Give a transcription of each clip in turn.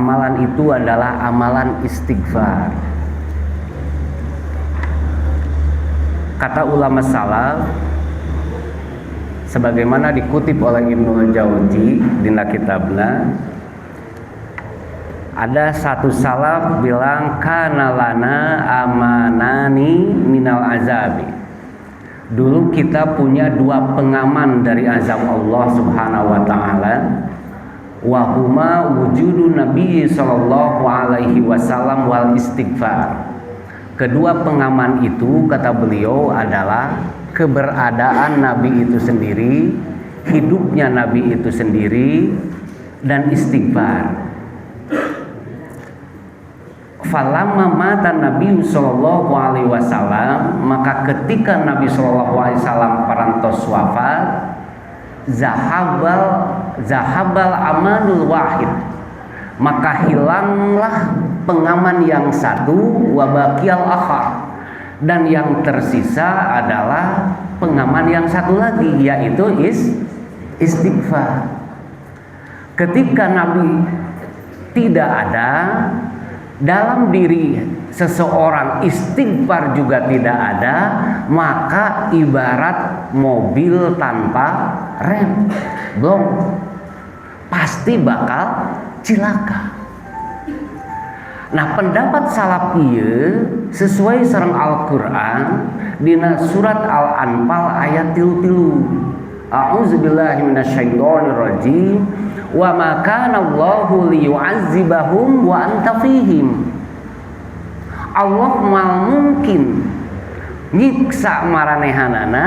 Amalan itu adalah amalan istighfar. Kata ulama salaf, sebagaimana dikutip oleh Ibnu Jauzi di kitabnya, ada satu salaf bilang kana lana amanani minal azabi. Dulu kita punya dua pengaman dari azab Allah Subhanahu wa taala. Wa huma wujudu Nabi sallallahu alaihi wasallam wal istighfar. Kedua pengaman itu, kata beliau, adalah keberadaan Nabi itu sendiri, hidupnya Nabi itu sendiri, dan istighfar. Falamma mata Nabi sallallahu alaihi wasallam, maka ketika Nabi sallallahu alaihi wasallam parantos wafat, zahabal amanul wahid, maka hilanglah pengaman yang satu, wa baqiyal akhar, dan yang tersisa adalah pengaman yang satu lagi, yaitu istighfar. Ketika Nabi tidak ada, dalam diri seseorang istighfar juga tidak ada, maka ibarat mobil tanpa rem, belum pasti bakal cilaka. Nah, pendapat salaf ieu sesuai sareng Al-Qur'an dina surat Al-Anfal ayat 33. A'udzubillahi minasyaitonir rajim. Wa ma kana Allahu liyu'azzibahum wa anta fihim. Allah mal mungkin nyiksa maranehanana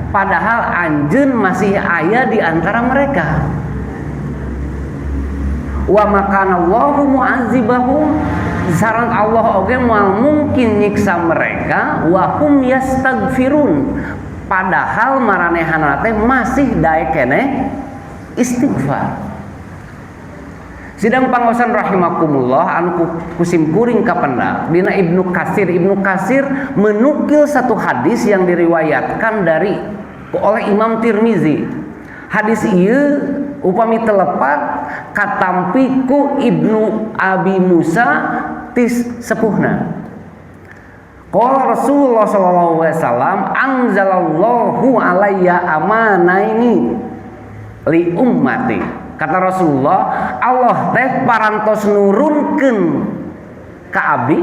padahal anjeun masih aya di antara mereka. Wa ma kana Allahu mu'azzibahum, sareng Allah oge mal mungkin nyiksa mereka wa hum yastaghfirun, padahal maranehanana teh masih daek keneh istighfar. Sidang pangosan rahimakumullah, anu kusim kuring kapendak dina Ibnu Katsir menukil satu hadis yang diriwayatkan oleh Imam Tirmizi. Hadis ieu upami telepat katampi ku Ibnu Abi Musa tis sepuhna. Qala Rasulullah sallallahu alaihi wasallam, anzalallahu alayya amanaini li ummati. Kata Rasulullah, Allah teh parantos nurunkeun ka abdi.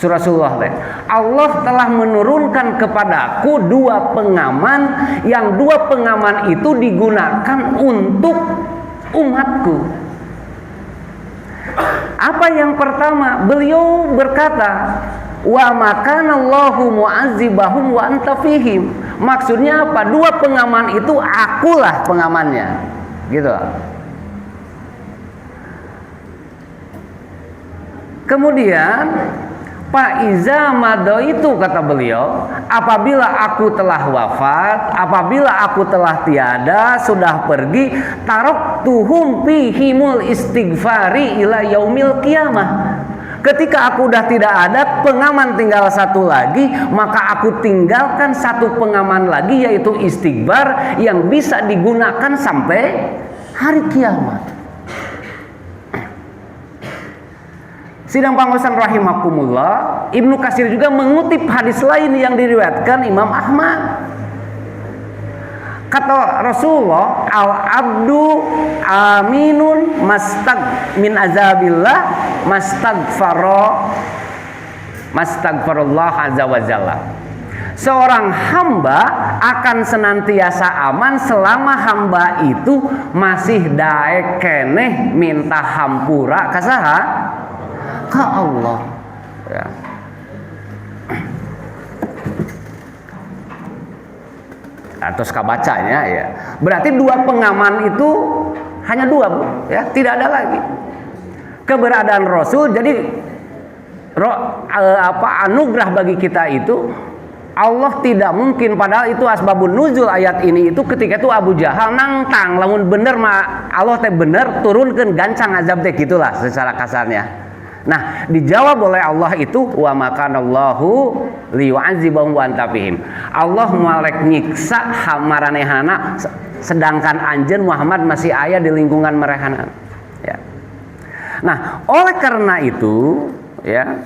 Rasulullah teh, Allah telah menurunkan kepadaku dua pengaman, yang dua pengaman itu digunakan untuk umatku. Apa yang pertama? Beliau berkata, wa makanallahu mu'azzibahum wa anta fihim. Maksudnya apa? Dua pengaman itu akulah pengamannya. Gitu. Kemudian Pak Iza Mado itu, kata beliau, apabila aku telah wafat, apabila aku telah tiada, sudah pergi, taraktuhum fihimul istighfari ila yaumil qiyamah. Ketika aku udah tidak ada, pengaman tinggal satu lagi, maka aku tinggalkan satu pengaman lagi, yaitu istighfar yang bisa digunakan sampai hari kiamat. Sidang pangosan rahimakumullah, Ibnu Katsir juga mengutip hadis lain yang diriwayatkan Imam Ahmad. Kata Rasulullah, al-abdu aminun min azabillah mastagfarullah azza wa jalla. Seorang hamba akan senantiasa aman selama hamba itu masih daek keneh minta hampura ka saha? Ka Allah. Ya. Terus kabacanya ya. Berarti dua pengaman itu hanya dua, Bu, ya, tidak ada lagi. Keberadaan Rasul jadi anugerah bagi kita itu. Allah tidak mungkin, padahal itu asbabun nuzul ayat ini itu ketika itu Abu Jahal nangtang lamun bener mah Allah teh bener turunkeun gancang azab teh gitulah secara kasarnya. Nah, dijawab oleh Allah itu wa makanallahu liyu'adzibahum wa anta fihim. Allah malek nyiksa maranehana sedangkan anjeun Muhammad masih aya di lingkungan merehana. Ya. Nah, oleh karena itu ya,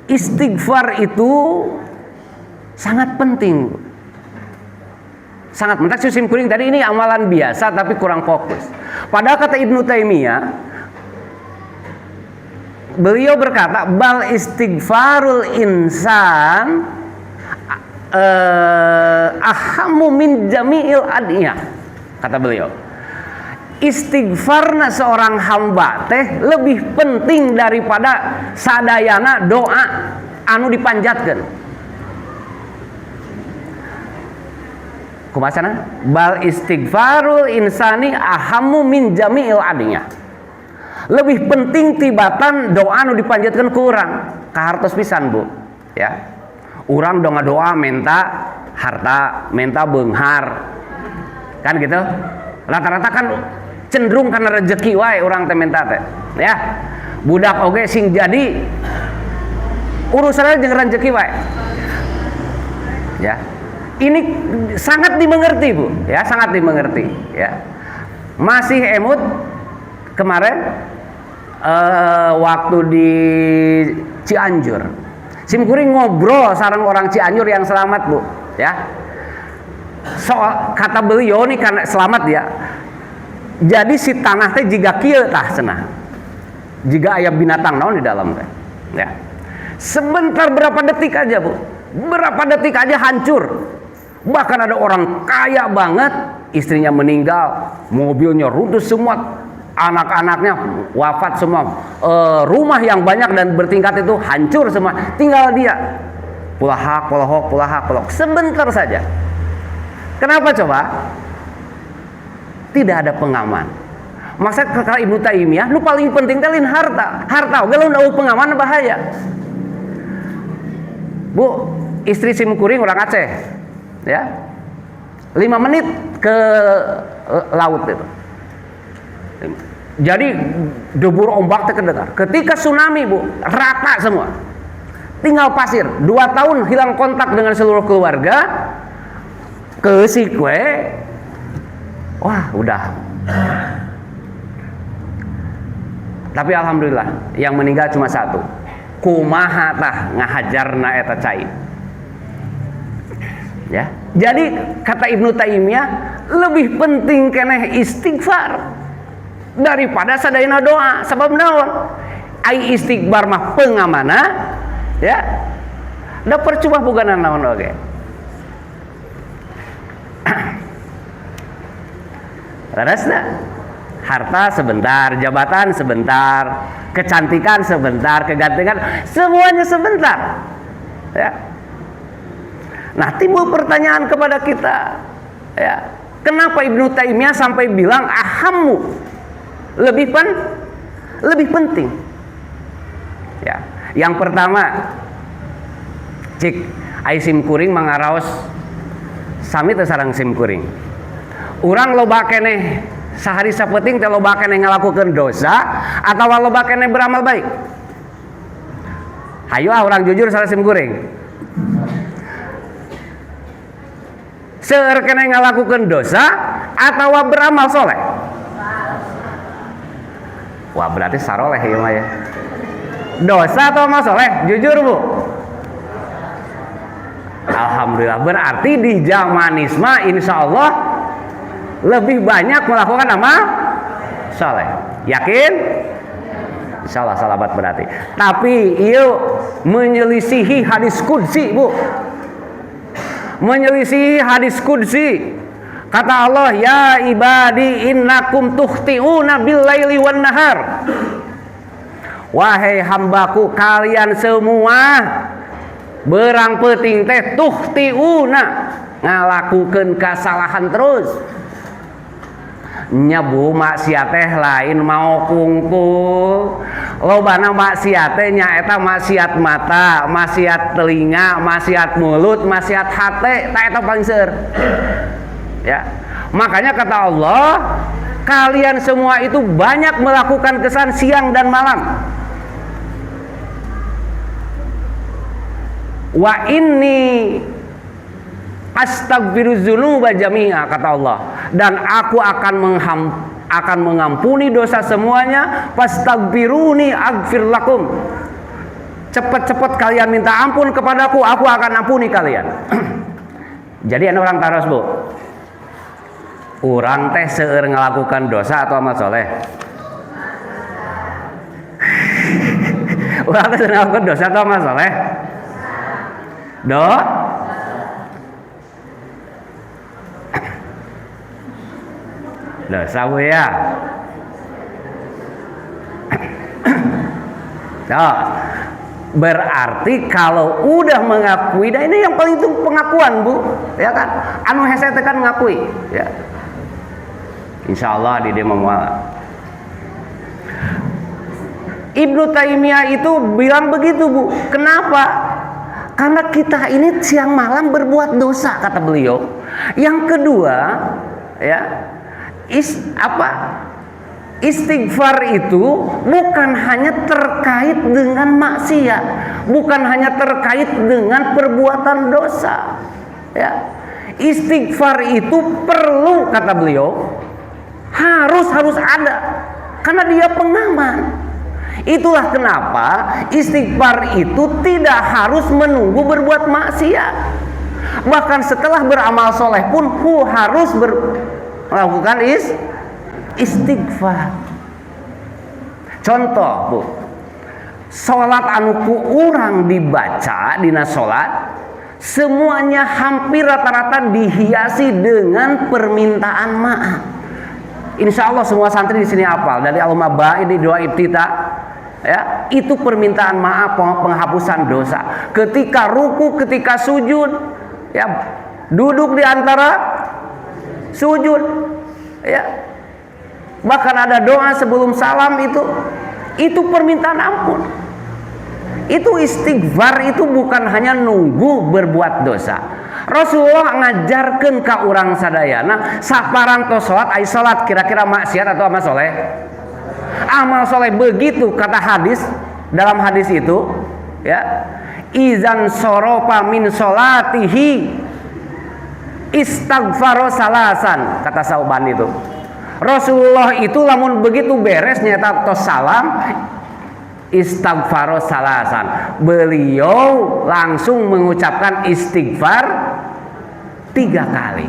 istighfar itu sangat penting. Sangat penting. Sim kuring tadi ini amalan biasa tapi kurang fokus. Padahal kata Ibnu Taimiyah, beliau berkata, bal istighfarul insan ahammu min jami'il adiyah. Kata beliau, istighfarna seorang hamba teh lebih penting daripada sadayana doa anu dipanjatkeun. Kumasana? Bal istighfarul insani ahammu min jami'il adiyah. Lebih penting tibatan doa anu dipanjatkeun ku urang. Kahartos pisan, Bu. Ya. Urang doa minta harta, minta beunghar. Kan gitu? Rata-rata kan cenderung karena rezeki wae urang teh minta teh. Ya. Budak oge sing jadi urusanna jeung rezeki wae. Ya. Ini sangat dimengerti, Bu. Ya, sangat dimengerti, ya. Masih emut kemarin waktu di Cianjur. Simkuring ngobrol sareng orang Cianjur yang selamat, Bu, ya. Soal kata beliau nih karena selamat ya. Jadi si tanah teh jiga kieu tah cenah. Jiga aya binatang naon di dalam teh. Ya. Sebentar berapa detik aja, Bu. Berapa detik aja hancur. Bahkan ada orang kaya banget, istrinya meninggal, mobilnya runtuh semua, anak-anaknya wafat semua, rumah yang banyak dan bertingkat itu hancur semua, tinggal dia pulahak, sebentar saja. Kenapa coba? Tidak ada pengaman. Maksud kata Ibnu Taimiyah, nu paling penting teh harta. Harta oge lamun eueuh pengaman bahaya. Bu, istri simkuring orang Aceh. Ya, 5 menit ke laut itu. Jadi debur ombak terdengar. Ketika tsunami, Bu, rata semua. Tinggal pasir. 2 tahun hilang kontak dengan seluruh keluarga. Keusik we. Wah, udah. Tapi alhamdulillah yang meninggal cuma 1. Kumaha tah ngahajarna eta cai. Ya. Jadi kata Ibnu Taimiyah, lebih penting keneh istighfar daripada sadayana doa. Sebab naon? Ai istighfar mah pengamana, ya. Da percuma boga naon oge. Larasna harta sebentar, jabatan sebentar, kecantikan sebentar, kegantengan semuanya sebentar. Ya. Nah, timbul pertanyaan kepada kita, ya, kenapa Ibnu Taimiyah sampai bilang ahammu lebih penting? Ya, yang pertama, cik ai simkuring mangaraos sami teu sareng simkuring. Urang loba keneh sahari sapeting teh loba keneh ngalakukeun dosa atawa loba keneh beramal baik. Hayu urang jujur sareng simkuring. Seueur keneh ngalakukeun dosa atawa beramal soleh? Wah, berarti saroleh ieu mah ya. Dosa atau amal soleh? Jujur, Bu. Alhamdulillah, berarti di zamanisme insyaallah lebih banyak melakukan amal soleh. Yakin? Insyaallah salabat berarti. Tapi ieu menyelisihi hadis qudsi, Bu. Menyelisihi hadis qudsi. Kata Allah, ya ibadi innakum tukhti'una bil-laili wan nahar. Wahai hambaku, kalian semua berang peuting teh tukhti'una, ngalakukeun kasalahan terus. Nya Bu, maksiat teh lain mau kungkul. Lobana maksiat teh nyaeta maksiat mata, maksiat telinga, maksiat mulut, maksiat hate, ta eta paling seueur. Ya. Makanya kata Allah, kalian semua itu banyak melakukan kesan siang dan malam. Wa inni astagfirudzunuba jami'a, kata Allah, dan aku akan akan mengampuni dosa semuanya. Fastaghfiruni aghfir lakum. Cepat-cepat kalian minta ampun kepadaku, aku akan ampuni kalian. Jadi orang taros, Bu. Urang teh seueur ngelakukan dosa atau amal soleh? Urang teh seueur ngelakukan dosa atau amal soleh? Dosa, Bu ya. Berarti kalau udah mengakui, dan ini yang paling itu pengakuan, Bu, ya kan? Anu hese teh kan ngakui, ya. Insyaallah di dia memuala. Ibnu Taimiyah itu bilang begitu, Bu. Kenapa? Karena kita ini siang malam berbuat dosa, kata beliau. Yang kedua, ya, istighfar itu bukan hanya terkait dengan maksiat, bukan hanya terkait dengan perbuatan dosa. Ya. Istighfar itu perlu, kata beliau, harus ada, karena dia pengaman. Itulah kenapa istighfar itu tidak harus menunggu berbuat maksiat. Bahkan setelah beramal soleh pun harus melakukan istighfar. Contoh, Bu, sholat anu ku urang dibaca dina sholat, semuanya hampir rata-rata dihiasi dengan permintaan maaf. Insya Allah semua santri di sini hafal dari Allahumma ba'id di doa iftitah, ya, itu permintaan maaf, penghapusan dosa. Ketika ruku, ketika sujud, ya, duduk di antara sujud, ya, bahkan ada doa sebelum salam, itu permintaan ampun. Itu istighfar, itu bukan hanya nunggu berbuat dosa. Rasulullah ngajarkan ke orang sadayana saparang to salat ai salat, kira-kira maksiat atau amal soleh? Amal soleh. Begitu kata hadis, dalam hadis itu, ya, izan sorofa min solatihi istaghfaro salasan, kata Sauban itu. Rasulullah itu lamun begitu beres nyata tos salam, istighfaro salasan, beliau langsung mengucapkan istighfar 3 kali.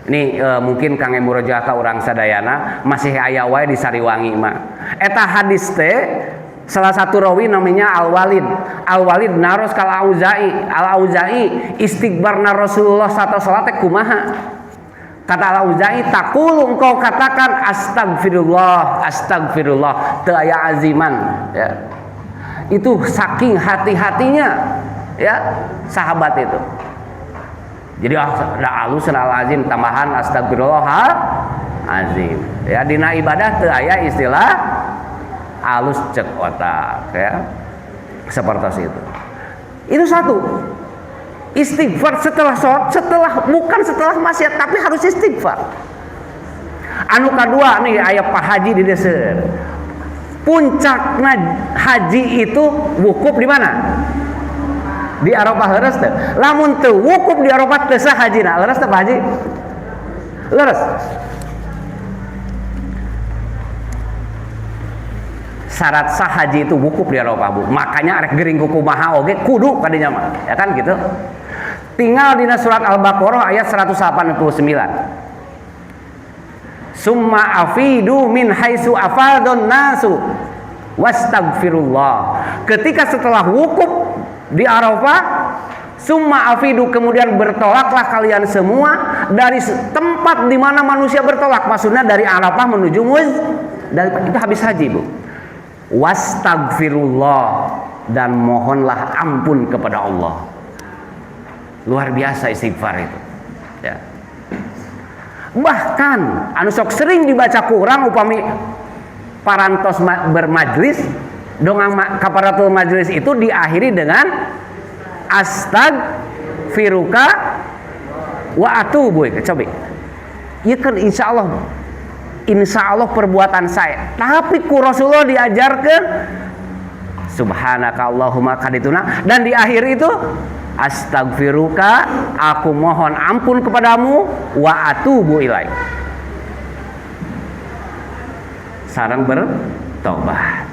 Ini mungkin Kang Murojaah ka urang sadayana masih aya wae di Sariwangi mah. Eta hadis teh salah satu rawi namanya Al-Walid naros kal Al-Auza'i istighbarna Rasulullah satu salat teh kumaha? Kata Al-Auza'i, takul engkau katakan astagfirullah teu aya aziman, ya. Itu saking hati-hatinya, ya, sahabat itu. Jadi ada alus al-azim tambahan astagfirullah azim. Ya, dina ibadah teu aya istilah alus cek otak, ya. Seperti itu. Itu satu. Istighfar setelah sholat, bukan setelah maksiat, tapi harus istighfar. Anu kedua nih aya Pak Haji di desa. Puncakna haji itu wukuf di mana? Di Arafah leres teh. Lamun teu wukuf di Arafah teu sah hajina. Leres teh Pak Haji? Leres. Syarat sah haji itu wukuf di Arafah, Bu. Makanya arek gering kumaha oge kudu kadinya mah. Ya kan gitu. Tinggal di surat Al-Baqarah ayat 189. Summa afidu min haitsu afadun nasu wastaghfirullah. Ketika setelah wukuf di Arafah, summa afidu, kemudian bertolaklah kalian semua dari tempat di mana manusia bertolak. Maksudnya dari Arafah menuju Muzdalifah. Itu habis haji, Bu. Wastaghfirullah, dan mohonlah ampun kepada Allah. Luar biasa istighfar itu, ya. Bahkan anu sok sering dibaca kurang upami parantos bermajlis, dongeng kaparatul majlis itu diakhiri dengan astagfiruka wa atubu. Coba, ya kan insya Allah perbuatan saya, tapi ku Rasulullah diajarkan subhanaka Allahumma kadituna, dan di akhir itu astagfiruka, aku mohon ampun kepadamu, wa atubu ilaik. sareng bertobat.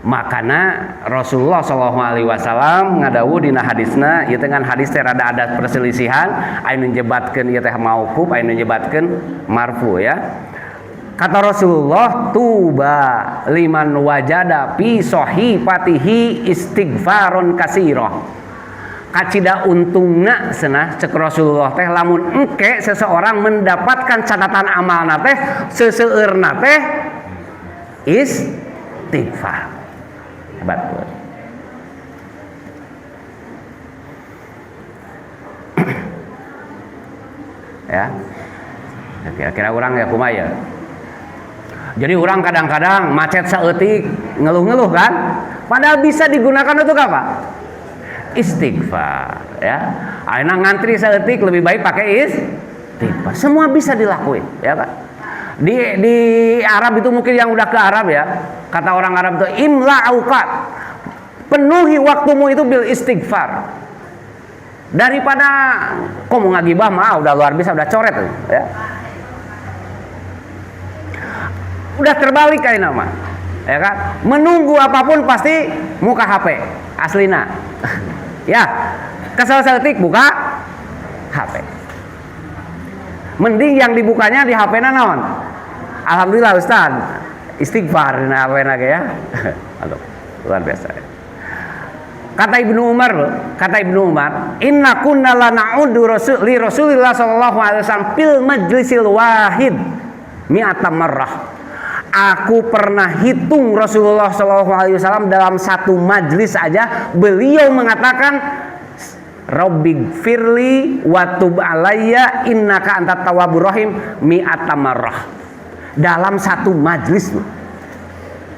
Makana Rasulullah SAW ngadawuh dina hadisna, ieu teh ngan hadis teh rada ada perselisihan, anu nyebatkeun ieu teh mauquf, anu nyebatkeun marfu ya. Kata Rasulullah, tuba liman wajada fi sahifatihi istighfarun katsira. Kacida untungna cenah cek Rasulullah teh lamun engke seseorang mendapatkan catatan amalna teh seseueurna teh istighfar. Hebat tuh. Ya. Kira-kira orang ya kumaha ya. Jadi orang kadang-kadang macet saeutik ngeluh-ngeluh kan? Padahal bisa digunakan untuk apa? Istighfar ya. Ayeuna ngantri saeutik lebih baik pakai istighfar. Semua bisa dilakuin, ya kan? Di Arab itu mungkin yang udah ke Arab ya. Kata orang Arab itu imla auqat. Penuhi waktumu itu bil istighfar. Daripada kamu ngagibah mah udah luar biasa, udah coret ya. Udah terbalik kayak nama, ya kan? Menunggu apapun pasti muka HP aslina. Ya, kesal setik buka HP. Mending yang dibukanya di HP-na naon? Alhamdulillah Ustaz, istighfar dina HP-na ge ya. Aduh, luar biasa. Kata Ibnu Umar, inna kunna la na'udu li Rasulillah sallallahu alaihi wasallam fil majlisil wahid mi'ata marrah. Aku pernah hitung Rasulullah SAW dalam satu majlis aja beliau mengatakan Rabbighfirli wa tub alayya innaka antat tawwabur rahim mi'ata marrah. Dalam satu majlis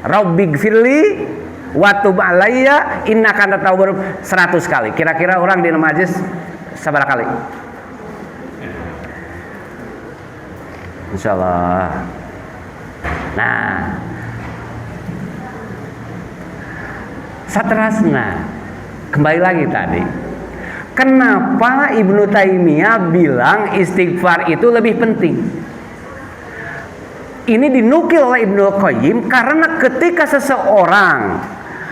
Rabbighfirli wa tub alayya innaka antat tawwabur rahim 100 kali. Kira-kira orang di majlis sabar kali? Insyaallah. Nah, saterasna kembali lagi tadi. Kenapa Ibnu Taimiyah bilang istighfar itu lebih penting? Ini dinukil oleh Ibnu Qayyim karena ketika seseorang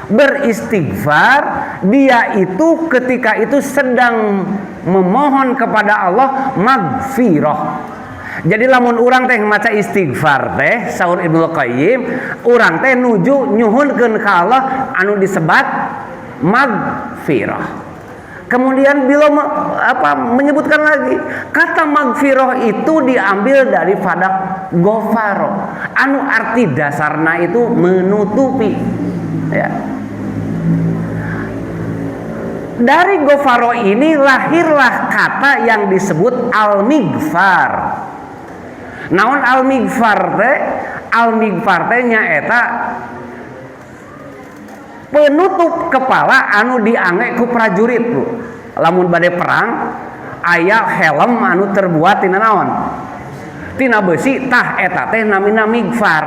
beristighfar, dia itu ketika itu sedang memohon kepada Allah maghfirah. Jadi lamun urang teh maca istighfar teh saur Ibnu Qayyim, urang teh nuju nyuhunkeun ka Allah anu disebat maghfirah. Kemudian bila menyebutkan lagi kata maghfirah itu diambil dari fadak ghafaro, anu arti dasarna itu menutupi ya. Dari ghafaro ini lahirlah kata yang disebut al-mighfar. Naon al-mighfar teh? Al-mighfar teh nyaeta penutup kepala anu diangge ku prajurit Bu. Lamun bade perang aya helm anu terbuat tina naon? Tina besi, tah eta teh namina mighfar.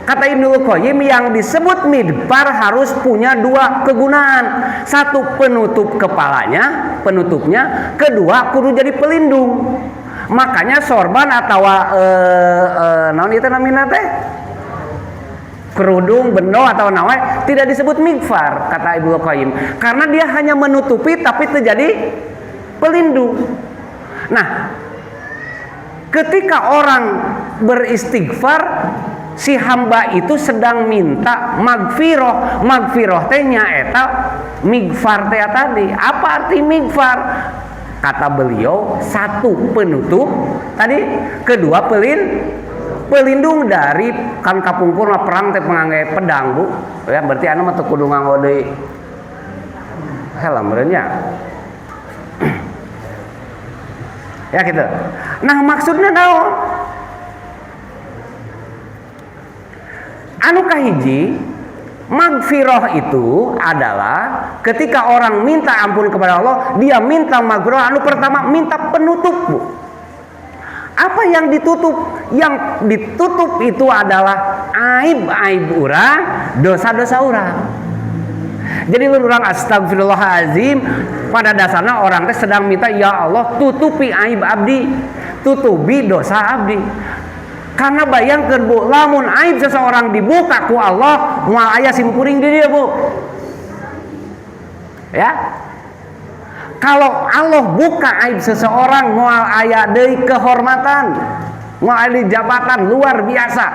Kata Ibnu Qayyim yang disebut mighfar harus punya dua kegunaan. Satu penutup kepalanya, penutupnya, kedua kudu jadi pelindung. Makanya sorban atau naon itu namina teh kerudung bendo atau nawe tidak disebut mighfar kata Ibnu Qayyim karena dia hanya menutupi tapi terjadi pelindung. Nah, ketika orang beristighfar si hamba itu sedang minta maghfirah. Maghfirah teh nyaeta mighfar teh tadi. Apa arti mighfar? Kata beliau, satu penutup tadi, kedua pelindung dari kan kapungkur mah perang teh pangangge pedang Bu. Ya berarti anu mah teu kudu nganggo deui helm nya. Ya gitu. Nah, maksudnya naon? Anu kahiji, maghfirah itu adalah ketika orang minta ampun kepada Allah, dia minta maghfirah. Anu pertama minta penutup Bu. Apa yang ditutup? Yang ditutup itu adalah aib-aib urang, dosa-dosa urang. Jadi orang astagfirullahalazim pada dasarnya orang teh sedang minta, ya Allah tutupi aib abdi, tutupi dosa abdi. Karena bayangkeun Bu, lamun aib seseorang dibuka ku Allah, moal aya simkuring di dia Bu. Ya. Kalau Allah buka aib seseorang, moal aya deui kehormatan, moal aya jabatan luar biasa.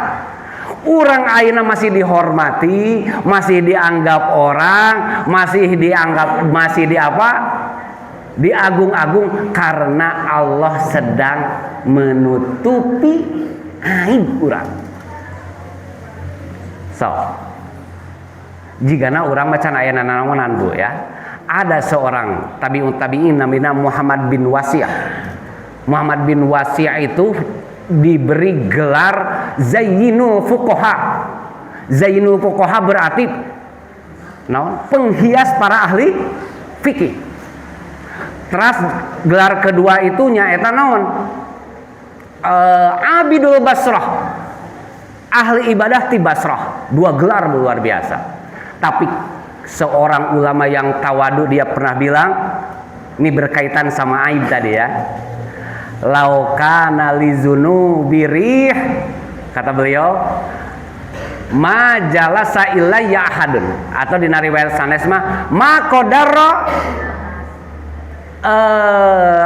Urang ayeuna masih dihormati, masih dianggap orang, masih diagung-agung karena Allah sedang menutupi aib urang. So, jigana urang macan aya nanaonan Bu ya. Ada seorang tabi'in namanya Muhammad bin Wasi'. Muhammad bin Wasi' itu diberi gelar Zainul Fuqaha. Zainul Fuqaha berarti penghias para ahli fikih. Terus gelar kedua itu nyaeta naon? Abidul Basrah, ahli ibadah di Basrah. Dua gelar luar biasa. Tapi seorang ulama yang tawadu dia pernah bilang, ini berkaitan sama aib tadi ya. Laukana lizunu birih, kata beliau, ma jalasa ilayya ahadun, atau di riwayat sanes mah ma qadara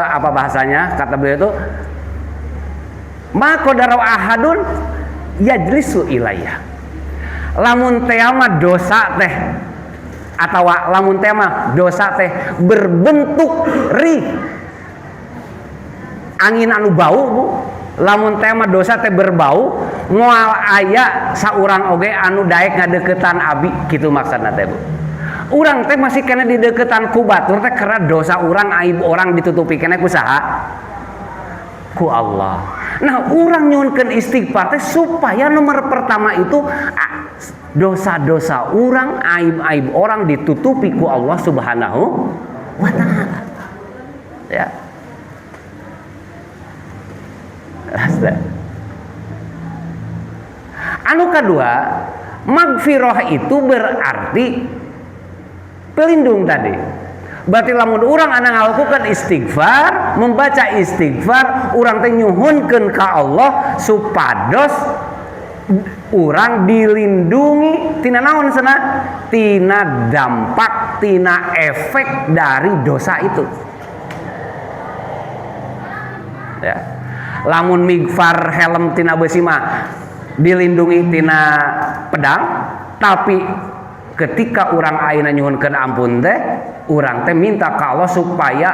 apa bahasanya, kata beliau itu ma qadara ahadun yajlisu ilayya. Lamun teh mah dosa teh atau lamun teh mah dosa teh berbentuk rih, angin anu bau Bu. Lamun teh mah dosa teh berbau, moal aya saurang oge anu daek ngadeukeutan abi, kitu maksudna teh Bu. Urang teh masih kena di deukeutan ku batur teh karena dosa urang, aib orang ditutupi kena ku saha? Ku Allah. Nah, urang nyuhunkeun istighfar teh supaya nomor pertama itu dosa-dosa urang, aib-aib orang ditutupi ku Allah Subhanahu wa taala. Ya. Anu kedua, magfirah itu berarti pelindung tadi. Berarti lamun urang anu ngalakukan istighfar, membaca istighfar, urang teh nyuhunkeun ka Allah supados urang dilindungi tina naon cenah? Tina dampak, tina efek dari dosa itu. Ya. Lamun migfar helm tina besi mah dilindungi tina pedang, tapi ketika urang ayeuna nyuhunkeun ampun teh, urang teh minta ka Allah supaya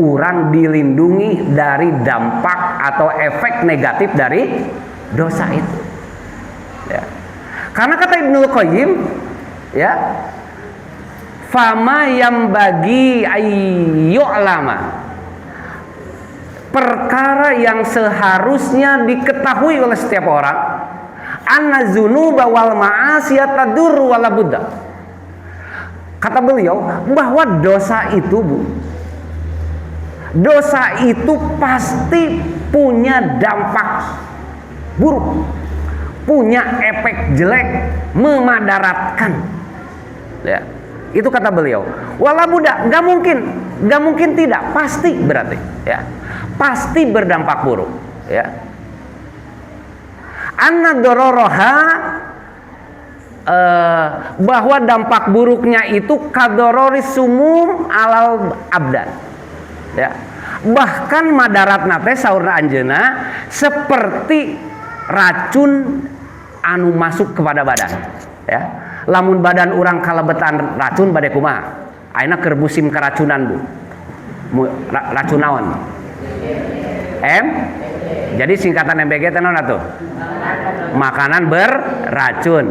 urang dilindungi dari dampak atau efek negatif dari dosa itu. Ya. Karena kata Ibnul Qayyim, ya, fama yang bagi ayyu'lama, perkara yang seharusnya diketahui oleh setiap orang, anna dzunuba wal ma'asiyat tadur wala budda. Kata beliau bahwa dosa itu Bu, dosa itu pasti punya dampak buruk, punya efek jelek, memadaratkan. Ya, itu kata beliau. Wala budda, nggak mungkin tidak, pasti berarti. Ya. Pasti berdampak buruk, ya. Anna dororoha, bahwa dampak buruknya itu kadororis sumum alal abdan, ya. Bahkan madaratna teh saurna anjeunna seperti racun anu masuk kepada badan, ya. Lamun badan urang kalebetan racun bade kumaha? Ayeuna keur musim keracunan Bu. Racun naon? Jadi singkatan MBG teh naon atuh? Makanan berracun.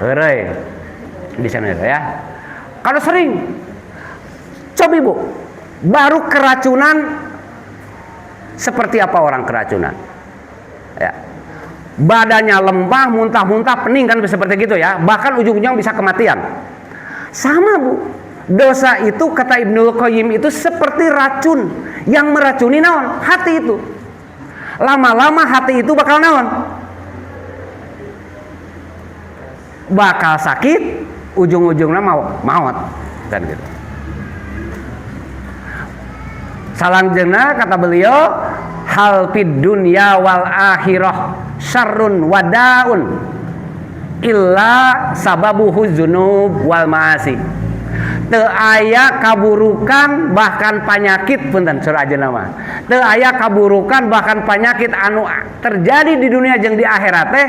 Heureuy. Di sana ya. Kalau sering coba Ibu, baru keracunan seperti apa orang keracunan? Ya. Badannya lembah, muntah-muntah, pening kan seperti gitu ya. Bahkan ujung-ujungnya bisa kematian. Sama Bu. Dosa itu kata Ibnul Qayyim itu seperti racun yang meracuni naon? Hati itu. Lama-lama hati itu bakal naon? Bakal sakit, ujung-ujungnya maut kan gitu. Salangjengna kata beliau, hal fid dunya wal akhirah syarrun wadaun illa sababuhu dzunub wal maasi. Teu aya kaburukan bahkan penyakit punten surah ajeuna mah. Teu aya kaburukan bahkan penyakit anu terjadi di dunia jeung di akhirat teh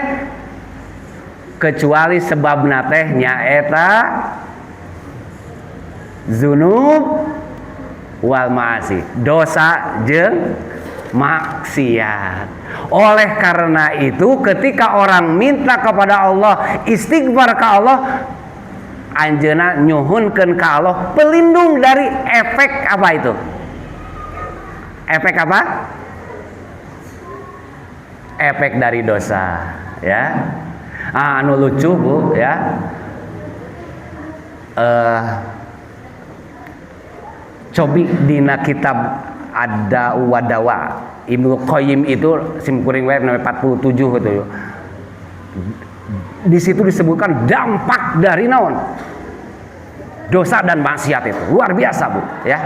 kecuali sebabna teh nyaeta dzunub wal maasi, dosa jeung maksiat. Oleh karena itu ketika orang minta kepada Allah, istighfar ke Allah, anjeunna nyuhunkeun ka Allah pelindung dari efek apa itu? Efek apa? Efek dari dosa, ya. Anu lucu Bu, ya. Cobi dina kitab ada wadawa Ibnu Qayyim itu simkuring web 47 gitu. Di situ disebutkan dampak dari naon? Dosa dan maksiat itu. Luar biasa, Bu, ya.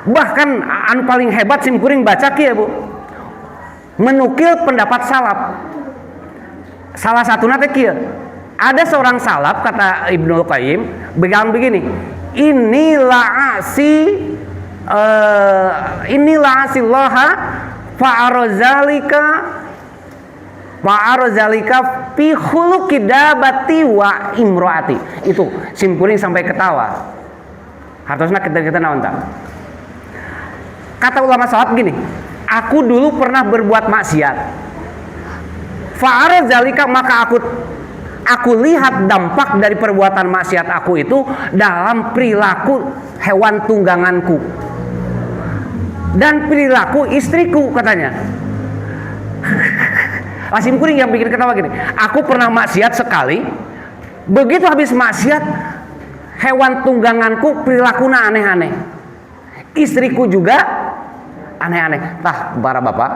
Bahkan anu paling hebat simkuring baca kieu, Bu. Menukil pendapat salaf. Salah satunya teh kieu. Ada seorang salaf kata Ibnu Qayyim bilang begini, inilah asillaha fa'arzalika fi khuluqi dabati wa imroati. Itu simkuring sampai ketawa. Hartosna kita naon tah. Kata ulama salaf gini, aku dulu pernah berbuat maksiat. Fa'arzalika, maka aku lihat dampak dari perbuatan maksiat aku itu dalam perilaku hewan tungganganku dan perilaku istriku, katanya. Asim kuring yang bikin ketawa gini, aku pernah maksiat sekali, begitu habis maksiat hewan tungganganku perilakunya aneh-aneh, istriku juga aneh-aneh. Tah para bapak,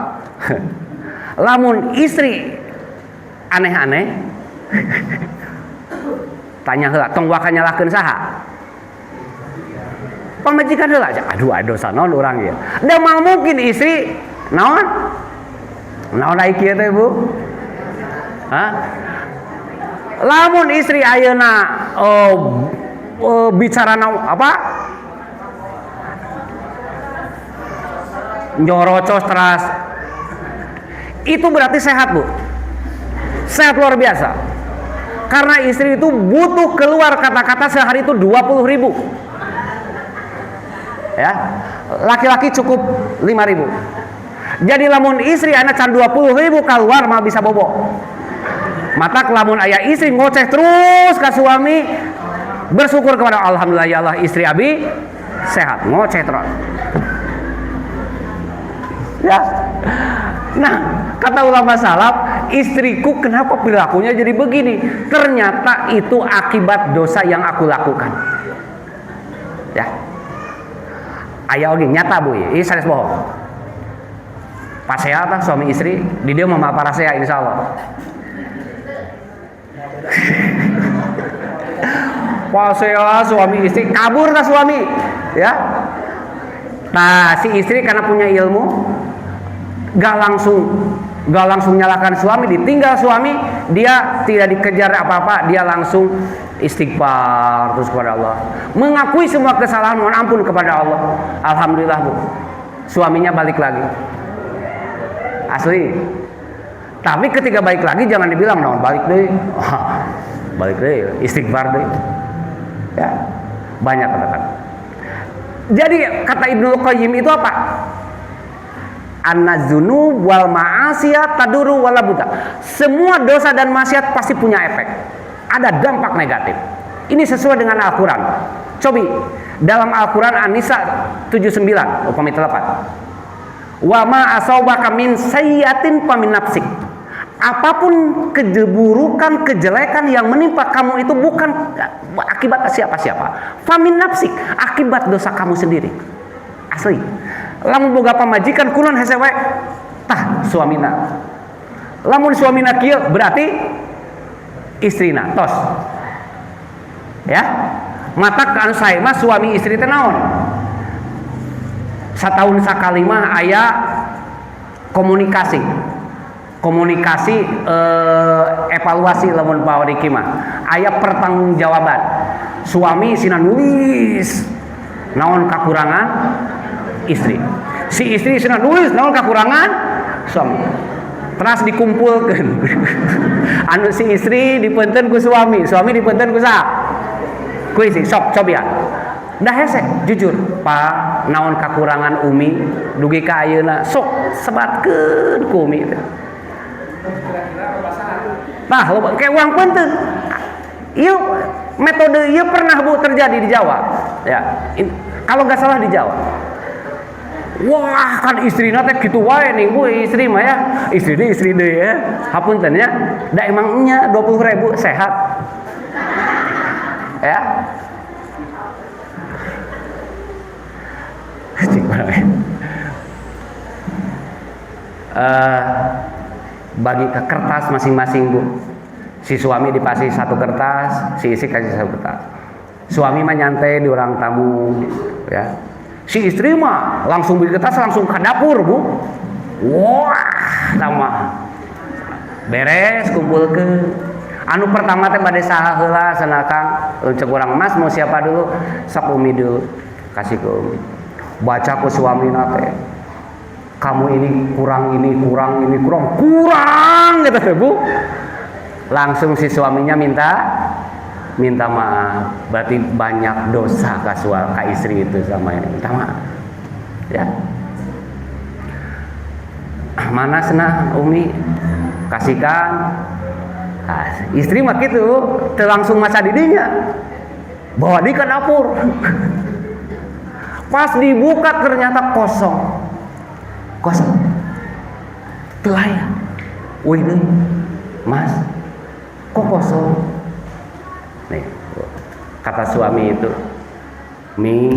lamun istri aneh-aneh, tanya heula tong waka nyalahkeun saha? Pamajikan heula aja. Aduh dosa naon urang ieu. Da mau mungkin istri naon? Naon ai kieu teh, Bu? Hah? Lamun istri ayeuna bicara naon apa? Nyorocos teras. Itu berarti sehat, Bu. Sehat luar biasa. Karena istri itu butuh keluar kata-kata sehari itu 20.000. Ya. Laki-laki cukup 5.000. Jadi lamun istri anak can 20.000 keluar mah bisa bobo. Mata lamun aya istri ngoceh terus ke suami, bersyukur kepada alhamdulillah ya Allah istri abi sehat, ngoceh terus. Ya. Nah, kata ulama salaf, istriku kenapa perilakunya jadi begini? Ternyata itu akibat dosa yang aku lakukan. Ya. Aya oge nyata, Bu. Ini sanes bohong. Pasea tah suami istri, di dia mah parasea insyaallah. Pasea suami istri kabur tah suami, ya. Nah, si istri karena punya ilmu gak langsung nyalakan suami, ditinggal suami, dia tidak dikejar apa-apa, dia langsung istighfar terus kepada Allah, mengakui semua kesalahan, mohon ampun kepada Allah. Alhamdulillah, Bu, suaminya balik lagi asli. Tapi ketika balik lagi jangan dibilang naon balik deh, balik deh, istighfar deh, ya banyak kata-kata. Jadi kata Ibnu Qayyim itu apa? An-nazunu wal ma'asiyat taduru wala buta. Semua dosa dan maksiat pasti punya efek. Ada dampak negatif. Ini sesuai dengan Al-Quran. Cobi dalam Al-Quran An-Nisa 79 upami 8. Wa ma asaubaka min sayyiatin famin nafsik. Apapun keburukan, kejelekan yang menimpa kamu itu bukan akibat siapa-siapa. Famin nafsik, akibat dosa kamu sendiri. Asli. Lamun boga pamajikan kulon hese we tah suamina. Lamun suamina kieu berarti istrina tos. Ya, mata anu sae mah suami istri teh naon? Satahun sakali mah aya komunikasi evaluasi lamun pawariki mah aya pertanggungjawaban. Suami sina nulis naon kakurangan istri, si istri sina nulis naon kakurangan suami, terus dikumpulkan. Anu si istri dipunten ku suami, suami dipunten ku saha? Ku istri. Sok cobian dah hese jujur Pak, naon kakurangan Umi dugi ka ayeuna, sok sebatkeun ku Umi. Nah, kayak uang punten. Ieu metode ieu pernah Bu terjadi di Jawa. Ya, kalau nggak salah di Jawa. Wah, kan istrina teh kitu wae nih Bu, istri mah ya. Istri deui ya. Hapunten ya. Da emangnya 20.000 sehat. Ya. Bagi ke kertas masing-masing Bu. Si suami dikasih satu kertas, si istri kasih satu kertas. Suami mah nyantai di orang tamu, ya. Si istri mah langsung beli kertas langsung ke dapur Bu. Wah, sama beres kumpulkeun. Anu pertama teh bade saha heula cenah Kang? Cek urang Mas mau siapa dulu? Sok Umi dulu. Kasih ke Umi. Baca ke suamina teh. Kamu ini kurang gitu Bu. Langsung si suaminya minta maaf. Berarti banyak dosa ka istri itu sama ini. Minta maaf. Ya. Mana cenah Umi? Kasihkan. Nah, istri mah gitu, langsung maca didinya. Bawa di ke dapur. Pas dibuka ternyata kosong. Teu aya. Wih deui. Mas, kok kosong? Nih, kata suami itu, Mi,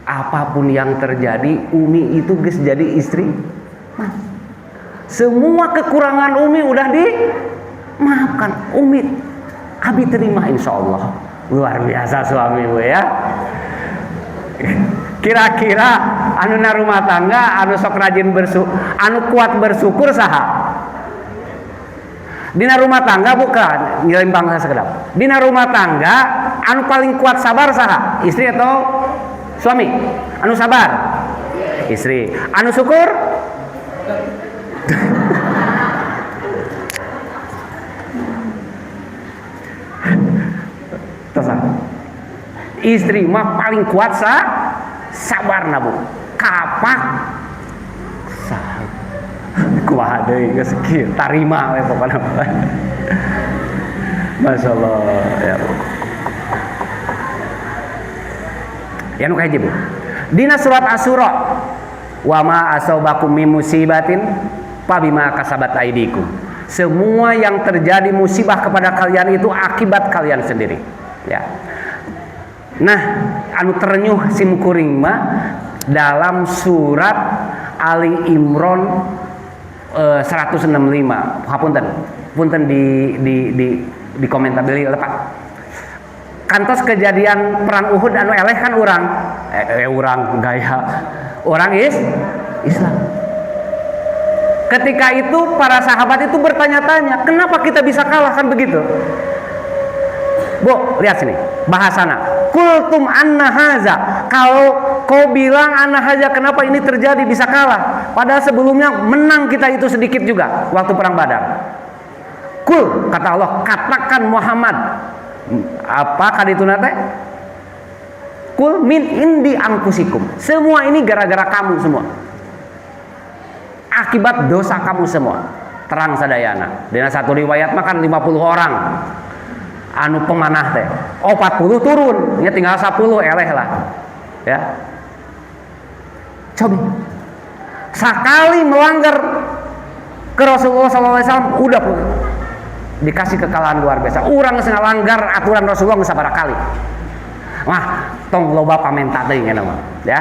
apapun yang terjadi, Umi itu geus jadi istri. Mas, semua kekurangan Umi udah dimaafkan. Umi, abi terima insya Allah. Luar biasa suami gue ya. Kira-kira anu na rumah tangga anu sok rajin anu kuat bersyukur saha? Dina rumah tangga bukan ngirim bangsa sekedap. Dina rumah tangga anu paling kuat sabar saha? Istri atau suami? Anu sabar? Istri. Anu syukur? Istri mah paling kuat sabar na Bu. Kapak kumaha deui geus kieu tarima we pokona. Masyaallah ya Bu. Ya nu kahiji Bu. Dina surat Asy-Syura, wa ma asabakum min musibatin fa bima kasabat aydikum. Semua yang terjadi musibah kepada kalian itu akibat kalian sendiri. Ya. Nah, anu terenyuh simkuring mah dalam surat Ali Imran 165. Punten di komentar beli lepak. Kantos kejadian perang Uhud anu eleh kan urang gaya. Orang Islam. Ketika itu para sahabat itu bertanya-tanya, kenapa kita bisa kalah kan begitu? Bu, lihat sini bahasana. Kultum anna haza. Kalau kau bilang anna haza, kenapa ini terjadi bisa kalah? Padahal sebelumnya menang kita itu sedikit juga waktu perang Badar. Kul, kata Allah, katakan Muhammad. Apa kadituna teh? Kul min indi angkusikum. Semua ini gara-gara kamu semua. Akibat dosa kamu semua. Terang sadayana. Dina satu riwayat makan 50 orang. Anu pemanah teh 40 turun, nya tinggal 10 eleh lah. Ya. Coba. Sekali melanggar ke Rasulullah SAW udah dikasih kekalahan luar biasa. Urang geus ngalanggar aturan Rasulullah geus sabaraha kali. Wah, tong loba pamenta teuing eta mah, ya.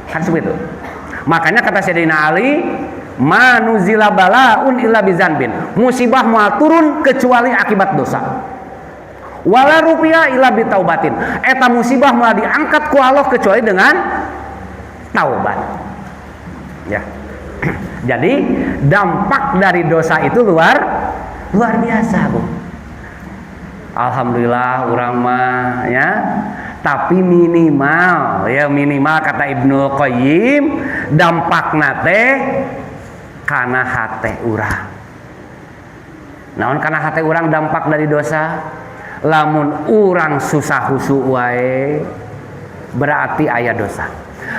Kan seperti itu. Makanya kata Sayyidina Ali, manuzila balaun illa bizanbin. Musibah moal turun kecuali akibat dosa. Wala rupiah illa bitaubatin. Eta musibah malah diangkat ku Allah kecuali dengan taubat. Ya. Jadi dampak dari dosa itu luar biasa, Bu. Alhamdulillah urang mah ya. Tapi minimal kata Ibnu Qayyim dampakna teh kana hate urang. Naon kana hate urang dampak dari dosa? Lamun urang susah husu wae berarti aya dosa.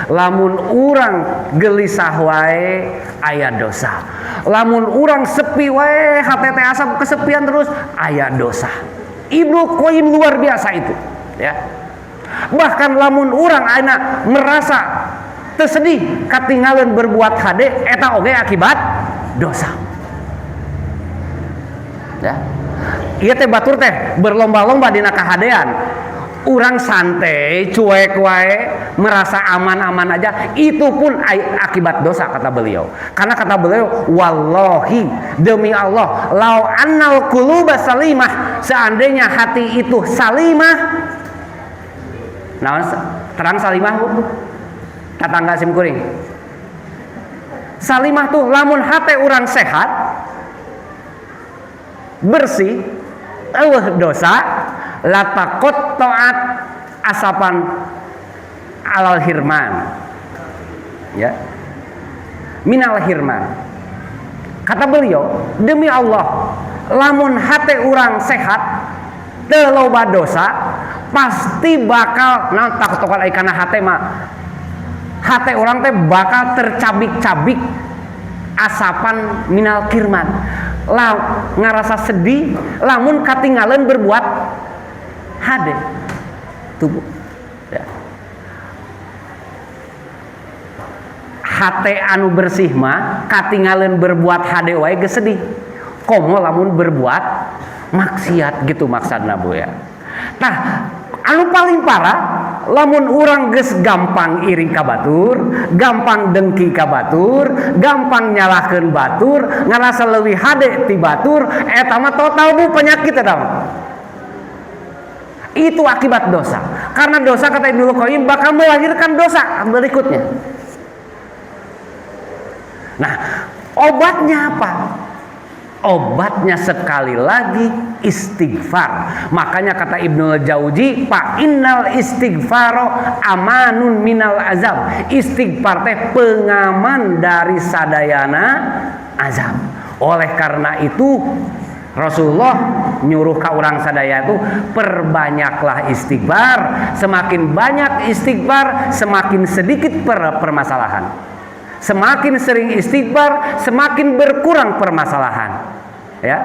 Lamun urang gelisah wae aya dosa. Lamun urang sepi wae hate teh asa kesepian terus aya dosa. Ibnu Qayyim luar biasa itu, ya. Bahkan lamun urang ayeuna merasa teu sedih katinggalan berbuat hade eta oge akibat dosa. Ya. Ieu teh batur teh berlomba-lomba dina kahadean. Urang santai, cuek wae, merasa aman-aman aja, itu pun akibat dosa kata beliau. Karena kata beliau, wallahi demi Allah, lau annal quluba salimah, seandainya hati itu salimah. Nah, terang salimah Bu. Tetangga simkuring. Salimah tuh lamun hati urang sehat, bersih, dosa, latakot toat asapan alal hirman, ya, minal hirman. Kata beliau, demi Allah, lamun hati urang sehat, teu loba dosa, pasti bakal takut tokal kana hati mah. Hati urang teh bakal tercabik-cabik asapan minal kirman. Lah ngarasa sedih lamun katinggalan berbuat hade tubuh, ya. Hate anu bersih mah katinggalan berbuat hade wae geus sedih. Komo lamun berbuat maksiat gitu maksudna Bu ya. Nah, anu paling parah lamun urang geus gampang iri ka batur, gampang dengki ka batur, gampang nyalahkeun batur, ngarasa leuwih hade ti batur, eta mah total Bu penyakit eta mah. Itu akibat dosa. Karena dosa kata Ibnu Qayyim bakal melahirkan dosa berikutnya. Nah, obatnya apa? Obatnya sekali lagi istighfar. Makanya kata Ibnu Jauzi, fa innal istighfaro amanun minal azab. Istighfar teh pengaman dari sadayana azab. Oleh karena itu Rasulullah nyuruh ka urang sadaya itu perbanyaklah istighfar. Semakin banyak istighfar, semakin sedikit permasalahan. Semakin sering istighfar, semakin berkurang permasalahan. Ya.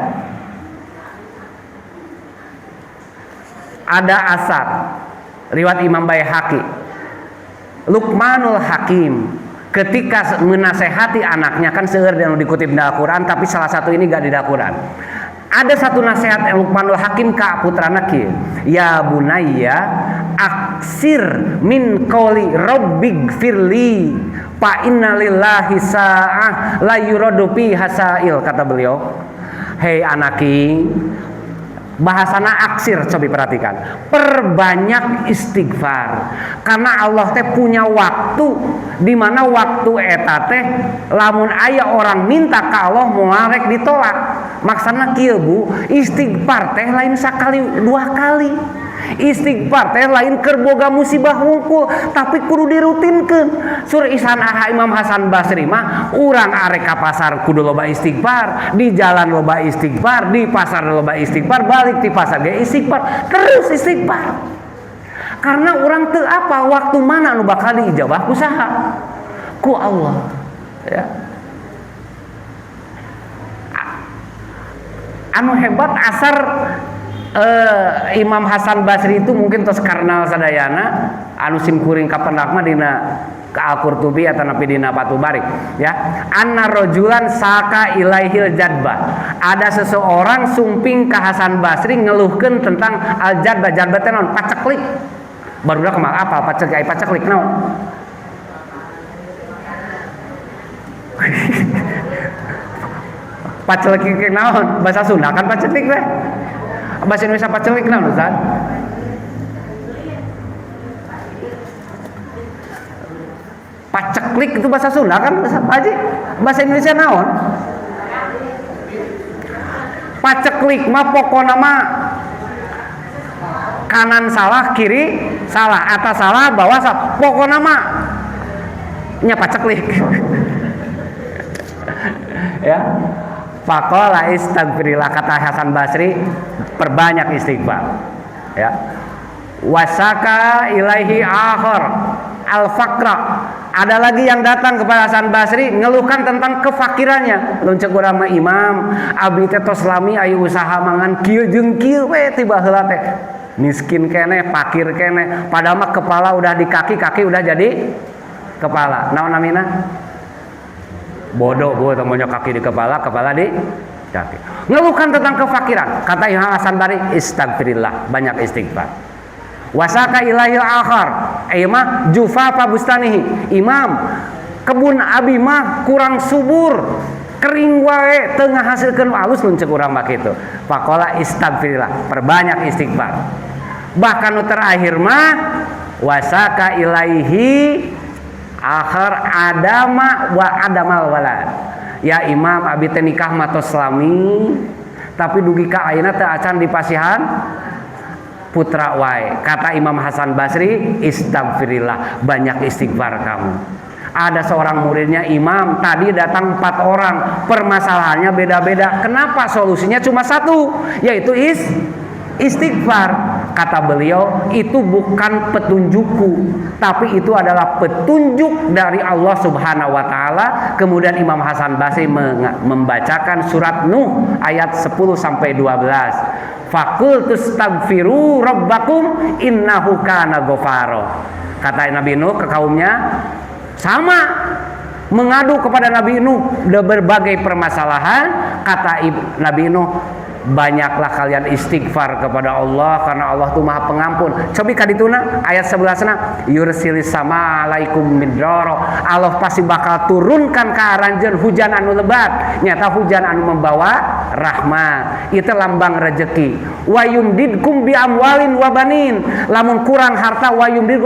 Ada asar riwayat Imam Baihaqi. Luqmanul Hakim ketika menasehati anaknya, kan seueur yang dikutip di Al-Qur'an, tapi salah satu ini gak di Al-Qur'an. Ada satu nasihat Luqmanul Hakim ka putrana kieu, ya bunayya aksir min qauli rabbighfirli fa inna lillahi sa'ah la yuradu fi hasail, kata beliau. Hei anaki, bahasana aksir, coba perhatikan, perbanyak istighfar, karena Allah teh punya waktu di mana waktu eta teh lamun aya orang minta ka Allah moal rek ditolak. Maksana kieu Bu, istighfar teh lain sakali dua kali. Istighfar teh lain keur boga musibah hungkul, tapi kudu dirutinkeun. Sur Ihsan Aha Imam Hasan Basri mah urang arek ka pasar kudu loba istighfar, di jalan loba istighfar, di pasar loba istighfar, balik di pasar ge istighfar, terus istighfar. Karena urang teu apa waktu mana anu bakal diijabah usaha ku Allah, ya. Anu hebat asar Imam Hasan Basri itu mungkin tos karnal sadayana anu simkuring kapendak mah dina ka Al-Qurtubi atau napi dina Fathul Bari, ya. Anna rajulan saka ilaihil jadbah. Ada seseorang sumping ka Hasan Basri ngeluhkeun tentang al-jadbah. Jadbah teh naon? Paceklik. Barudak mah apa paceklik naon? Paceklik naon? Bahasa Sunda kan paceklik teh. Bahasa Indonesia paceklik naon Ustaz? Paceklik itu bahasa Sunda kan Ustaz Haji? Bahasa Indonesia naon? Paceklik mah pokona mah kanan salah, kiri salah, atas salah, bawah salah. Pokona mah nya paceklik. Ya. Faqala istaghfirillah, kata Hasan Basri, perbanyak istighfar. Ya. Wasaka ilaihi akhir al-faqra. Ada lagi yang datang kepada Hasan Basri ngeluhkan tentang kefakirannya. Luncek urang mah imam, abdi teh tos lami aya usaha mangan kieu jeung kieu we tiba heula teh. Miskin kene, fakir kene, padahal mah kepala udah di kaki, kaki udah jadi kepala. Naon namina? Bodoh gue temunya kaki di kepala, kepala di kaki. Ngeluhkan tentang kefakiran. Kata Imam Hasan Basri, istighfirillah, banyak istighfar. Wasaka ilahil akhar, mah jufafa bustanihi. Imam, kebun abi mah kurang subur, kering wae, teu ngahasilkeun alus luncek urang mah kitu. Faqala istighfirillah, perbanyak istighfar. Bahkan nu terakhir mah wasaka ilaihi akhir adama wa adamal walad. Ya Imam, abi teh nikah matos lami, tapi dugi ka ayeuna teu acan dipasihan putra wae. Kata Imam Hasan Basri, istighfirillah, banyak istighfar kamu. Ada seorang muridnya, Imam, tadi datang 4 orang, permasalahannya beda-beda. Kenapa solusinya cuma satu, yaitu istighfar. Kata beliau, itu bukan petunjukku, tapi itu adalah petunjuk dari Allah Subhanahu wa taala. Kemudian Imam Hasan Basri membacakan surat Nuh ayat 10 sampai 12. Faqultu astaghfiru rabbakum innahu kana ghafara. Kata Nabi Nuh ke kaumnya, sama mengadu kepada Nabi Nuh berbagai permasalahan. Kata Nabi Nuh, banyaklah kalian istighfar kepada Allah, karena Allah itu Maha Pengampun. Cobi kadituna ayat 11-na, yursilis sama alaikum midraro. Allah pasti bakal turunkan ka aranjeun hujan anu lebat, nyata hujan anu membawa rahmat. Itu lambang rezeki. Wa yumdidkum bi amwalin wa banin. Lamun kurang harta, wa yumdid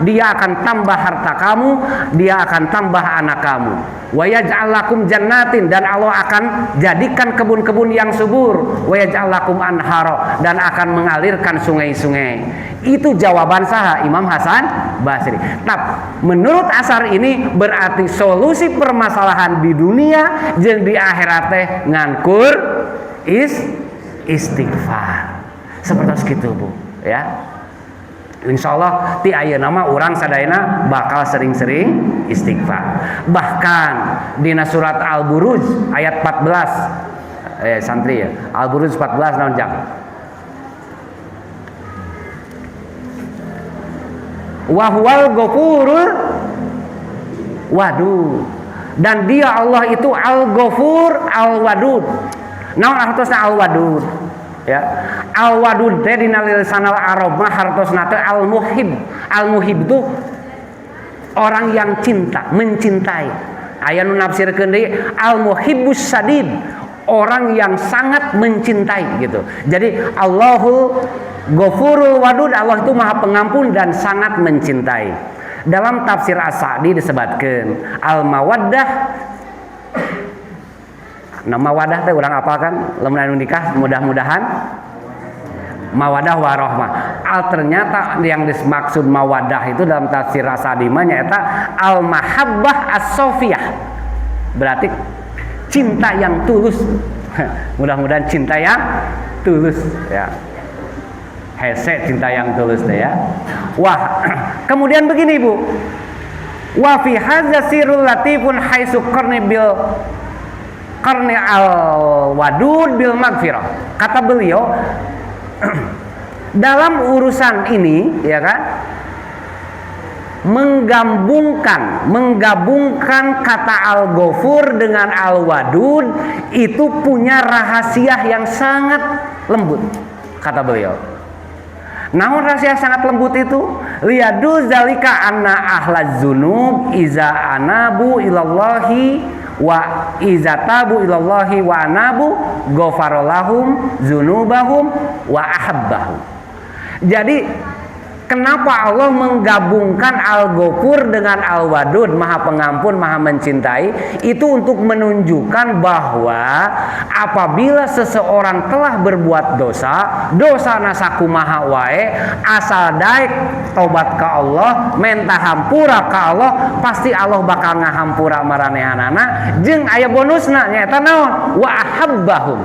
dia akan tambah harta kamu, dia akan tambah anak kamu. Wa yaj'al lakum jannatin, dan Allah akan jadikan kebun-kebun yang subur. Wa yaj'al lakum anhara, dan akan mengalirkan sungai-sungai. Itu jawaban saha Imam Hasan Basri. Tapi menurut asar ini berarti solusi permasalahan di dunia jeung di akhirat teh ngangkur istighfar. Seperti itu Bu, ya. Insyaallah ti ayeuna mah urang sadayana bakal sering-sering istighfar. Bahkan dina surat Al-Buruj ayat 14, santri ya, Al-Buruj 14 naon jang? Wa huwal ghafurul wadud. Dan dia Allah itu Al-Ghafur Al-Wadud. Naon artosna Al-Wadud? Ya, Al-Wadud teh dina lisanal Arab mah hartosna teh al-muhib. Al-muhib itu orang yang cinta, mencintai. Aya nu nafsirkeun deui al-muhibbus sadid, orang yang sangat mencintai gitu. Jadi Allahul Ghafurul Wadud, Allah itu Maha Pengampun dan sangat mencintai. Dalam tafsir As-Sa'di disebutkan al-mawaddah. Nama wadah teh urang apalkan lamun anu nikah mudah-mudahan mawadah warahmah. Ternyata yang dimaksud mawadah itu dalam tafsir As-Sa'di mah nyaeta al-mahabbah as-sofiyah. Berarti cinta yang tulus. Mudah-mudahan cinta yang tulus ya. Hese cinta yang tulus teh ya. Wah, kemudian begini Bu. Wa fi hadza sirrul latifun haitsu qarni al-wadud bil magfirah. Kata beliau dalam urusan ini ya kan, menggabungkan kata al-ghafur dengan al-wadud itu punya rahasia yang sangat lembut, kata beliau. Namun rahasia sangat lembut itu liyadu zalika anna ahlaz dzunub iza anabu ilallahi wa izatabu ilallahi wa anabu ghafaralahum dzunubahum wa ahabbahum. Jadi kenapa Allah menggabungkan Al-Ghafur dengan Al-Wadud, Maha Pengampun, Maha Mencintai? Itu untuk menunjukkan bahwa apabila seseorang telah berbuat dosa, dosa nasaku maha wae, asal daek tobat ke Allah, minta hampura ke Allah, pasti Allah bakal ngahampura maranehanana. Jeung aya bonusna nyaeta naon? Wa ahabbahum.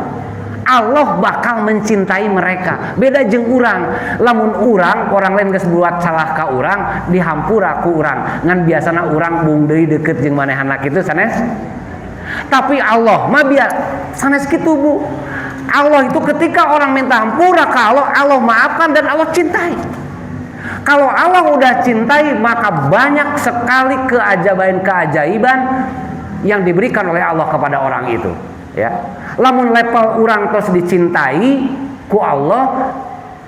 Allah bakal mencintai mereka. Beda jeung urang. Lamun urang, orang lain geus buat salah ka urang, dihampura ku urang. Ngan biasana urang bung deui deukeut jeung manehna kitu sanes. Tapi Allah mah biar sanes kitu, Bu. Allah itu ketika orang minta hampura ka Allah, Allah maafkan dan Allah cintai. Kalau Allah udah cintai, maka banyak sekali keajaiban-keajaiban yang diberikan oleh Allah kepada orang itu, ya. Lamun level orang tos dicintai ku Allah,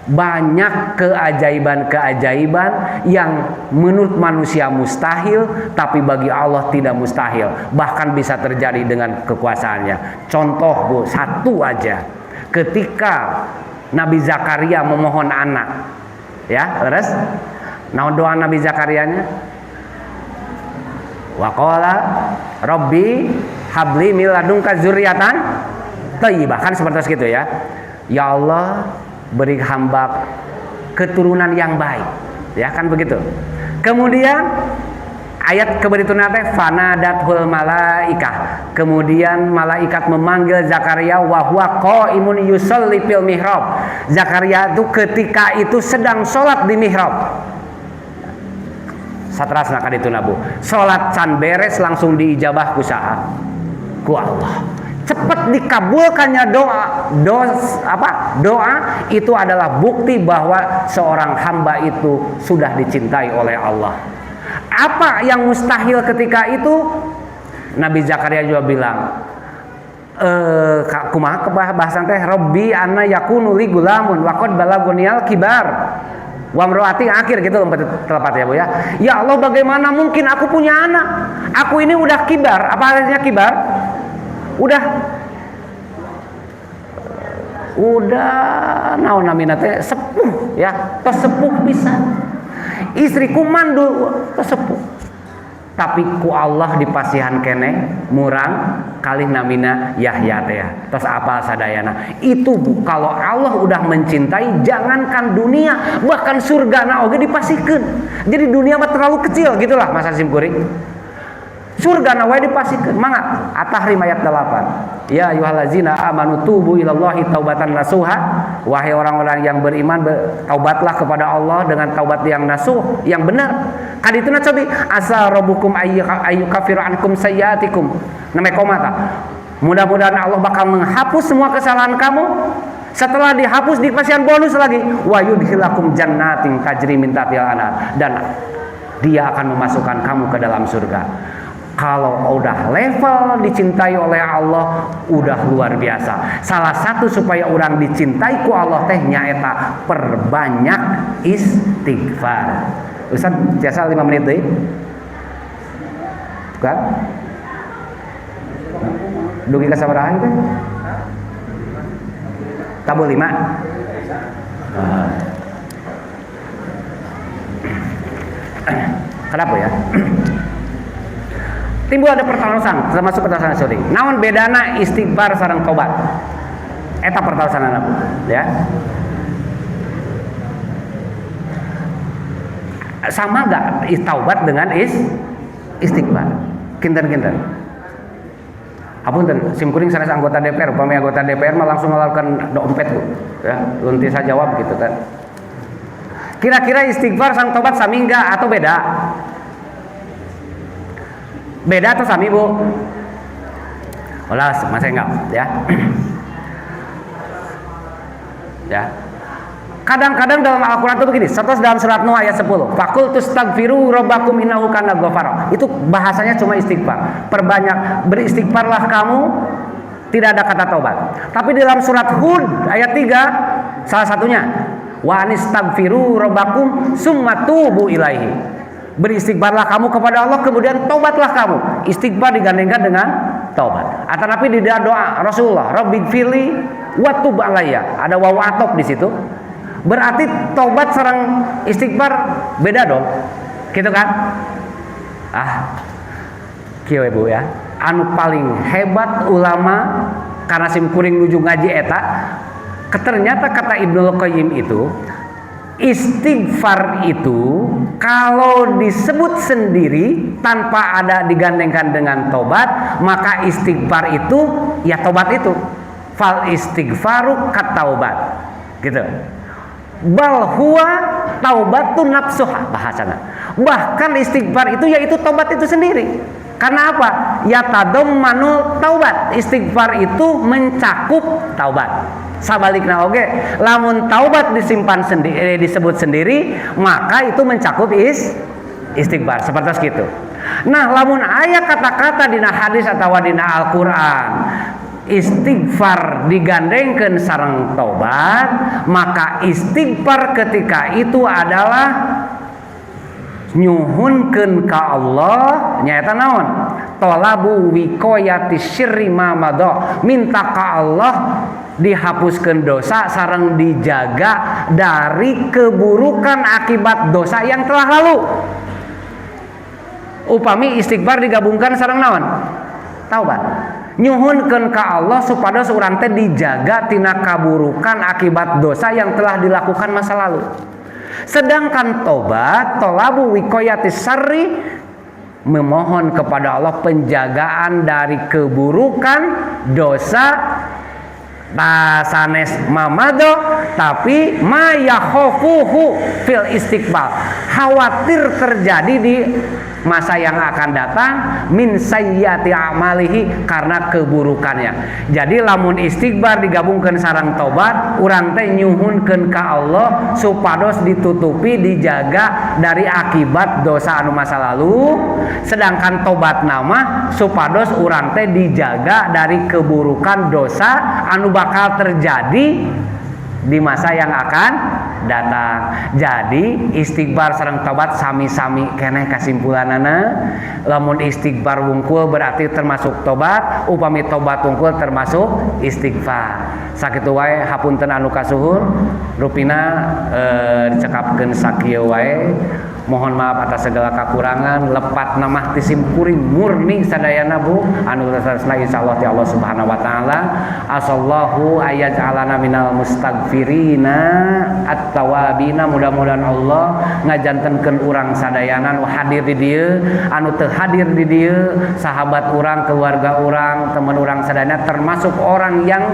banyak keajaiban-keajaiban yang menurut manusia mustahil, tapi bagi Allah tidak mustahil, bahkan bisa terjadi dengan kekuasaannya. Contoh, Bu, satu aja. Ketika Nabi Zakaria memohon anak, ya, terus naon doa Nabi Zakarianya? Wa qala rabbi habli min ladunka dzurriatan thayyibah, kan seperti itu ya. Ya Allah, beri hamba keturunan yang baik, ya kan begitu. Kemudian ayat keberituan teh fanadatul malaikah, kemudian malaikat memanggil Zakaria wa huwa qaimun yusalli fil mihrab. Zakaria itu ketika itu sedang sholat di mihrab. Satrasna kadituna, Bu. Sholat can beres langsung diijabah ku saha? Ku Allah. Cepat dikabulkannya doa itu adalah bukti bahwa seorang hamba itu sudah dicintai oleh Allah. Apa yang mustahil ketika itu? Nabi Zakaria juga bilang, kumaha bahasan teh, Rabbi anna yakunu li gulamun wa qad balagunial kibar wa mroati, akhir gitu tepat ya, Bu ya. Ya Allah, bagaimana mungkin aku punya anak? Aku ini udah kibar. Apa artinya kibar? Udah naon namina teh sepuh ya, tos sepuh pisan. Istriku mandul tos sepuh. Tapi ku Allah dipasihan kene murang kalih namina Yahya teh. Tos apal sadayana. Itu, Bu, kalau Allah udah mencintai, jangankan dunia, bahkan surga na oge dipasihkeun. Jadi dunia mah terlalu kecil gitulah Mas Hasim Kuring. Surga na wae dipasihkeun. Mangga At-Tahrim ayat 8. Ya ayyuhallazina amanu tubu ilallahi taubatan nasuha. Wahai orang-orang yang beriman, taubatlah kepada Allah dengan taubat yang nasuh, yang benar. Kadituna cobi asa rabbukum ayyukaffiru ankum sayyiatikum. Namanya komata. Mudah-mudahan Allah bakal menghapus semua kesalahan kamu. Setelah dihapus dikasih bonus lagi. Wa yudkhilakum jannatin tajri min tahtiha al-anhar. Dan Dia akan memasukkan kamu ke dalam surga. Kalau udah level dicintai oleh Allah, udah luar biasa. Salah satu supaya orang dicintai ku Allah teh nyaeta perbanyak istighfar. Ustaz, biasa 5 menit deh. Kan? Dugi kasabarahan teh? Tabu 5. Kenapa ya? Timbul ada pertanyaan, termasuk pertanyaan syuting. Naon bedana istighfar sareng tobat? Eta pertanyaan apa? Ya. Sama enggak taubat dengan istighfar? Kinten-kinten. Apunten, Sim Kuring sanes anggota DPR, upami anggota DPR mah langsung melakukan dompet, Bu. Ya, lunti saya jawab gitu kan. Kira-kira istighfar sareng tobat sami enggak atau beda? Beda atau sami, Bu? Olah, masih enggak, ya. Ya. Kadang-kadang dalam Al-Qur'an itu begini, contoh dalam surat Nuh ayat 10. Faqul tastaghfiru rabbakum innahu kana ghafara. Itu bahasanya cuma istighfar. Perbanyak beristighfarlah kamu, tidak ada kata taubat. Tapi dalam surat Hud ayat 3 salah satunya wa anistaghfiru rabbakum summa tubu ilaihi. beristighfarlah kamu kepada Allah, kemudian taubatlah kamu. Istighfar digandengkan dengan taubat. Atanapi di doa Rasulullah, Rabbighfirli wa tub alayya. Ada wawu atop di situ. Berarti taubat sareng istighfar beda dong. Gitu kan? Kieu Bu ya. Anu paling hebat ulama karena simkuring nuju ngaji eta, ternyata kata Ibnul Qayyim itu, istighfar itu kalau disebut sendiri tanpa ada digandengkan dengan tobat, maka istighfar itu ya tobat itu. Fal istighfaru kat taubat. Gitu. Bal huwa taubatun nafsuha bahasana. Bahkan istighfar itu yaitu tobat itu sendiri. Karena apa? Ya tadammanu taubat. Istighfar itu mencakup taubat. Sabalikna oge, lamun taubat disimpan sendiri, disebut sendiri, maka itu mencakup istighfar. Seperti itu. Nah, lamun aya kata-kata dina hadis atawa dina Al-Qur'an, istighfar digandengkeun sareng taubat, maka istighfar ketika itu adalah nyuhunkeun ka Allah nyaeta naon? Talabu wiqayati syirri ma madha, minta ka Allah dihapuskeun dosa sareng dijaga dari keburukan akibat dosa yang telah lalu. Upami istighfar digabungkan sareng naon? Taubat. Nyuhunkeun ka Allah supados urang teh dijaga tina kaburukan akibat dosa yang telah dilakukan masa lalu. Sedangkan tobat, tolabu wiqayati syarri, memohon kepada Allah penjagaan dari keburukan dosa sanes mamado, tapi ma yakhafuhu fil istiqbal, khawatir terjadi di masa yang akan datang min sayyiati amalihi, karena keburukannya. Jadi lamun istighfar digabungkan sareng tobat, urang teh nyuhunkeun ka Allah supados ditutupi dijaga dari akibat dosa anu masa lalu, sedangkan tobat nama supados urang teh dijaga dari keburukan dosa anu bakal terjadi di masa yang akan datang. Jadi istighfar sareng tobat sami-sami keneh kasimpulanana. Lamun istighfar wungkul berarti termasuk tobat, upami tobat wungkul termasuk istighfar. Sakitu wae hapunten anu kasuhur, rupina dicekapkeun sakieu wae. Mohon maaf atas segala kekurangan, lepat namah tisim kuring murni sadayana Bu, anu resna insyaallah ti Allah Subhanahu wa taala. Asallahu ayaj'alana minal mustaghfirina at-tawabina. Mudah-mudahan Allah ngajantenkeun urang sadayana anu hadir di dieu, anu teu hadir di dieu, sahabat urang, keluarga urang, teman urang sadayana termasuk orang yang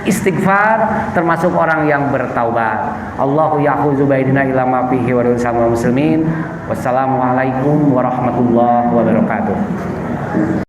istighfar, termasuk orang yang bertaubat. Allahu ya'khudzu baidina ila ma fihi wa muslimin. Wassalamualaikum warahmatullahi wabarakatuh.